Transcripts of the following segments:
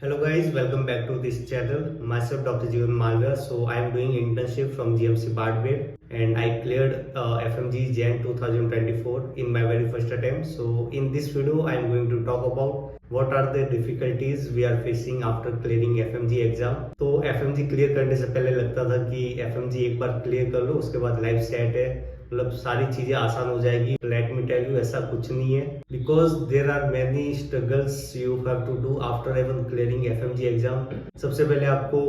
Hello guys, welcome back to this channel. Myself Dr. Jeevan Malviya. So I am doing internship from GMC Bardbed and I cleared FMG Jan 2024 in my very first attempt. So in this video I am going to talk about what are the difficulties we are facing after clearing FMG exam. तो FMG clear करने से पहले लगता था कि FMG एक बार clear कर लो उसके बाद लाइफ सेट है, मतलब सारी चीजें आसान हो जाएगी। लेट मी टेल यू ऐसा कुछ नहीं है, because there are many struggles you have to do after even clearing FMG exam. सबसे पहले आपको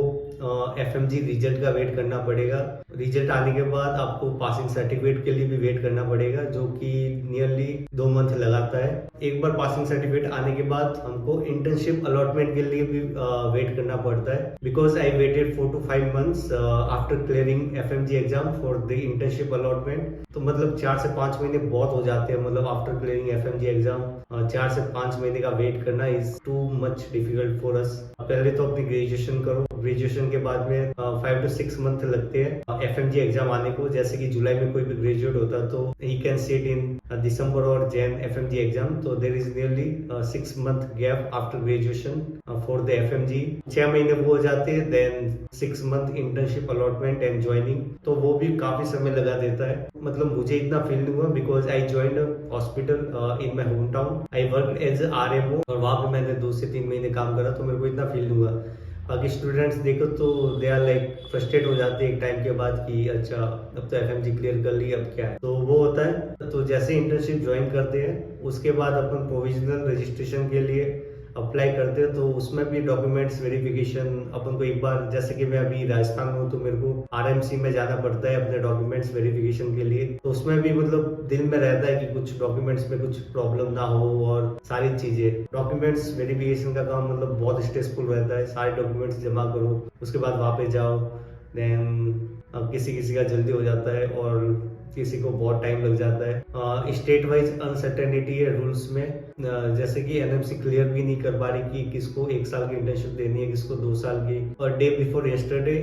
एफएमजी रिजल्ट का वेट करना पड़ेगा। रिजल्ट आने के बाद आपको पासिंग सर्टिफिकेट के लिए भी वेट करना पड़ेगा, जो कि नियरली 2 मंथ लगाता है। एक बार पासिंग सर्टिफिकेट आने के बाद हमको इंटर्नशिप अलॉटमेंट के लिए भी वेट करना पड़ता है, because I waited 4 to 5 months after clearing FMG exam for the internship allotment. तो मतलब 4 से 5 महीने बहुत हो जाते हैं। मतलब आफ्टर क्लियरिंग एफएमजी एग्जाम 4 से 5 महीने का वेट करना is too much difficult for अस। पहले तो अपनी ग्रेजुएशन करो, ग्रेजुएशन के बाद में 5 to 6 मंथ लगते हैं एफएमजी एग्जाम आने को। जैसे कि जुलाई में कोई भी ग्रेजुएट होता तो ही कैन सिट इन दिसंबर और जैन एफएमजी एग्जाम। तो there is nearly 6 month gap after graduation for the FMG. 6 महीने वो हो जाते हैं, then 6 month internship allotment and joining, तो वो भी काफी समय लगा देता है। मतलब मुझे इतना फील नहीं हुआ, because I joined hospital in my hometown. I work as RMO और वहां पे मैंने 2 से 3 महीने काम करा, तो मेरे को इतना फील नहीं हुआ। बाकी स्टूडेंट्स देखो तो दे आर लाइक फ्रस्ट्रेट हो जाते हैं एक टाइम के बाद कि अच्छा अब तो एफएमजी क्लियर कर ली, अब क्या है। तो वो होता है। तो जैसे इंटर्नशिप ज्वाइन करते हैं उसके बाद अपन प्रोविजनल रजिस्ट्रेशन के लिए अप्लाई करते हैं, तो उसमें भी डॉक्यूमेंट्स वेरिफिकेशन अपन को एक बार, जैसे कि मैं अभी राजस्थान में हूँ तो मेरे को आरएमसी में जाना पड़ता है अपने डॉक्यूमेंट्स वेरिफिकेशन के लिए। तो उसमें भी मतलब दिल में रहता है कि कुछ डॉक्यूमेंट्स में कुछ प्रॉब्लम ना हो, और सारी चीजें डॉक्यूमेंट्स वेरिफिकेशन का काम मतलब बहुत स्ट्रेसफुल रहता है। सारे डॉक्यूमेंट्स जमा करो, उसके बाद वहाँ पे जाओ, देन किसी किसी का जल्दी हो जाता है और किसी को बहुत टाइम लग जाता है। स्टेट वाइज अनसर्टेनिटी है रूल्स में। जैसे कि एनएमसी क्लियर भी नहीं कर पा रही कि किसको 1 साल की इंटर्नशिप देनी है, किसको 2 साल की। और डे बिफोर यस्टरडे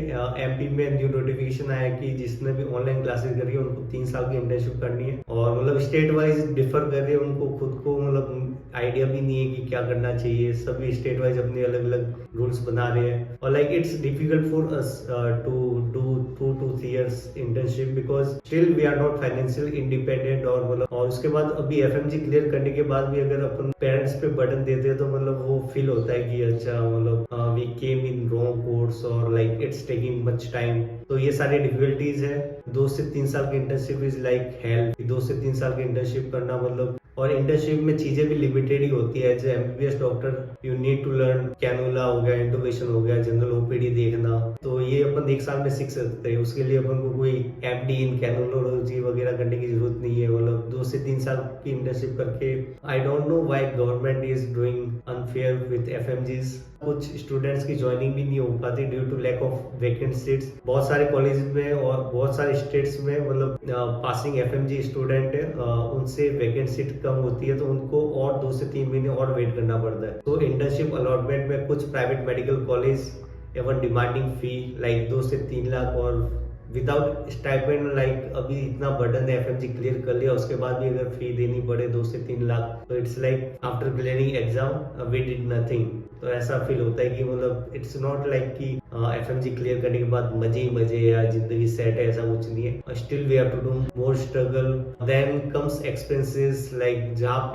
एमपी में न्यू नोटिफिकेशन आया कि जिसने भी ऑनलाइन क्लासेस करी है उनको 3 साल की इंटर्नशिप करनी है। और मतलब स्टेट वाइज डिफर कर रहे हैं, उनको खुद को मतलब आइडिया भी नहीं है कि क्या करना चाहिए। सभी स्टेट वाइज अपने अलग अलग रूल्स बना रहे हैं, और like it's difficult for us to do 2 to 3 years internship, because still we are not financial independent. और मतलब और उसके बाद अभी एफएमजी क्लियर करने के बाद भी अगर अपन पेरेंट्स पे बर्डन देते हैं तो मतलब वो फील होता है कि अच्छा मतलब we came in wrong course और like it's taking much time. तो ये सारी डिफिकल्टीज है। 2 से 3 साल की इंटर्नशिप इज लाइक हेल्थ। 2 से 3 साल की इंटर्नशिप करना मतलब, और इंटर्नशिप में चीजें भी लिमिटेड ही होती है। As MBBS doctor you need to learn cannula हो गया, इंटुबेशन हो गया, जनरल ओपीडी देखना। तो ये अपन 1 साल में सीख सकते हैं। उसके लिए अपन को कोई एमडी इन कैनुलॉजी वगैरह करने की जरूरत नहीं है। मतलब 2 से 3 साल की इंटर्नशिप करके I don't know why government is doing unfair with FMGs. कुछ स्टूडेंट्स की ज्वाइनिंग भी नहीं हो पाती due to lack of vacant seats. बहुत सारे कॉलेज में और बहुत सारे स्टेट्स में मतलब पासिंग एफएमजी स्टूडेंट है, उनसे वैकेंट सीट कम होती है, तो उनको और 2 से 3 महीने और वेट करना पड़ता है। तो इंटर्नशिप अलॉटमेंट में कुछ प्राइवेट मेडिकल कॉलेज एवं डिमांडिंग फी लाइक 2 से 3 लाख, और विदाउट स्टाइपेंड लाइक अभी इतना बर्डन है एफएमजी क्लियर कर लिया उसके बाद भी अगर फी देनी पड़े 2 से 3 लाख, तो it's like after clearing exam we did nothing. तो ऐसा फील होता है कि मतलब इट्स नॉट लाइक कि एफएमजी क्लियर करने के बाद मजे ही मजे या जिंदगी सेट है, ऐसा कुछ नहीं है। Still we have to do more struggle. Then comes expenses, like जहाँ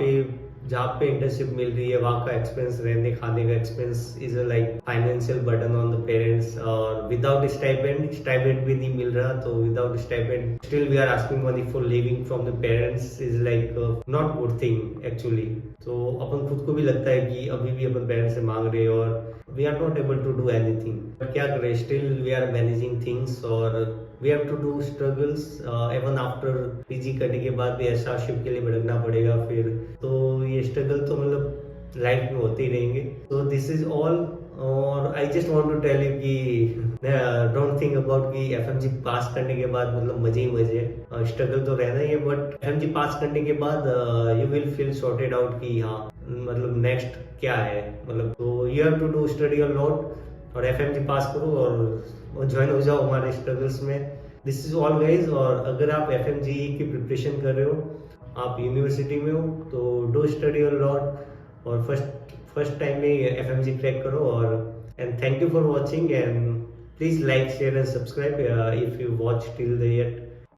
पे इंटर्नशिप मिल रही है वहाँ का एक्सपेंस, रहने खाने का expense is like financial burden on the parents. और विदाउट स्टाइपेंड भी नहीं मिल रहा, तो without stipend still we are asking money for living from the parents is like not good thing actually. तो अपन खुद को भी लगता है कि अभी भी अपन पेरेंट्स से मांग रहे हैं और we are not able to do anything. But क्या करें, still we are managing things और we have to do struggles. Even after PG करने के बाद भी एसआरशिप के लिए भटकना पड़ेगा फिर। तो ये स्ट्रगल तो मतलब लाइफ में होते ही रहेंगे। तो दिस इज ऑल। और I just want to tell you कि डोंट थिंक अबाउट कि एफएमजी पास करने के बाद मतलब मजे ही मजे है। स्ट्रगल तो रहना ही है, बट एफएमजी पास करने के बाद you will feel sorted out कि हाँ मतलब नेक्स्ट क्या है। मतलब तो you have to do study a lot और एफएमजी पास करो और ज्वाइन हो जाओ हमारे स्ट्रगल्स में। This is all guys. और अगर आप एफएमजी की प्रिपरेशन कर रहे हो, आप यूनिवर्सिटी में हो, तो डू स्टडी अ लॉट और फर्स्ट टाइम में FMG क्रैक करो। और and thank you for watching, and please like share and subscribe if you watch till the eight.